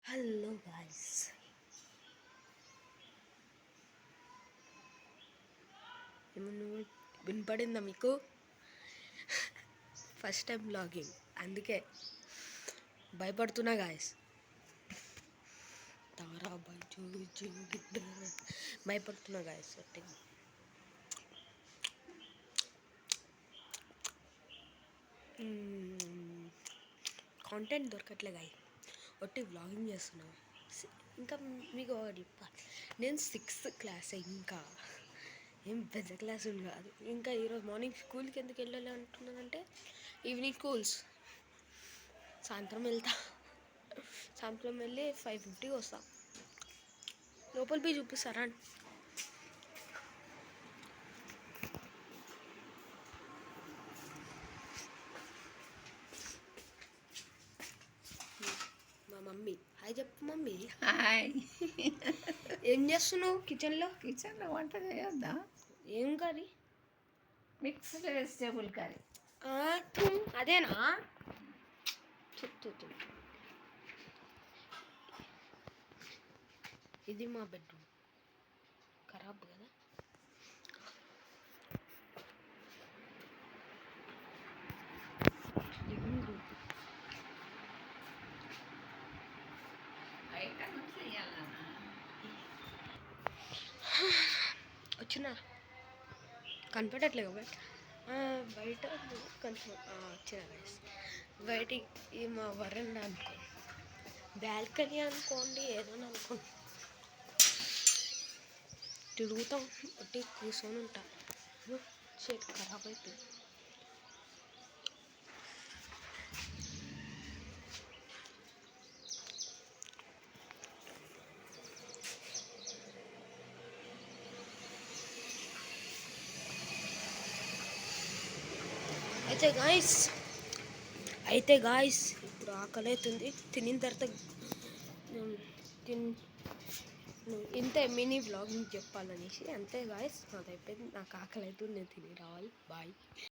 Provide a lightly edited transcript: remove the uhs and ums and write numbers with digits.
Hello guys, ఏమన్నా వినపడిందా మీకు? First time blogging, అందుకే భయపడుతున్నా గాయ్స్. తారా భయపడుతున్నా గాయ్స్. కాంటెంట్ దొరకట్లే గాయ్, ఒట్టి వ్లాగింగ్ చేస్తున్నా. ఇంకా మీకు నేను 6th క్లాస్, ఇంకా ఏం పెద్ద క్లాస్ కాదు. ఇంకా ఈరోజు మార్నింగ్ స్కూల్కి ఎందుకు వెళ్ళాలి అంటున్నానంటే, ఈవినింగ్ స్కూల్స్ సాయంత్రం వెళ్తా. సాయంత్రం వెళ్ళి 5:50 వస్తా. లోపల పోయి చూపిస్తారా? మా మమ్మీ హాయ్ చెప్పు. Mummy hi. ఏం చేస్తున్నావు కిచెన్లో? వంట చేయొద్దా? ఏం కర్రీ? Mixed vegetable curry. అదేనా? చెప్తూ ఇది మా బెడ్రూమ్. ఖరాబ్ కదా. వచ్చినా కనపడట్లేదు బట్ బయట కొంచెం వచ్చిన గైస్. బయటికి మా వరండా అనుకో, బాల్కనీ అనుకోండి, ఏదైనా అనుకోండి, తిరుగుతాం. ఒకటి కూర్చొని ఉంటా. షేట్ ఖరాబ్ అవుతుంది. అయితే గాయస్ ఇప్పుడు ఆకలి అవుతుంది. తినిన తర్వాత ఇంతే మినీ వ్లాగ్ చెప్పాలనేసి. అంతే గాయస్, నాది అయిపోయింది. నాకు ఆకలి అవుతుంది, నేను తిని రావాలి. బాయ్.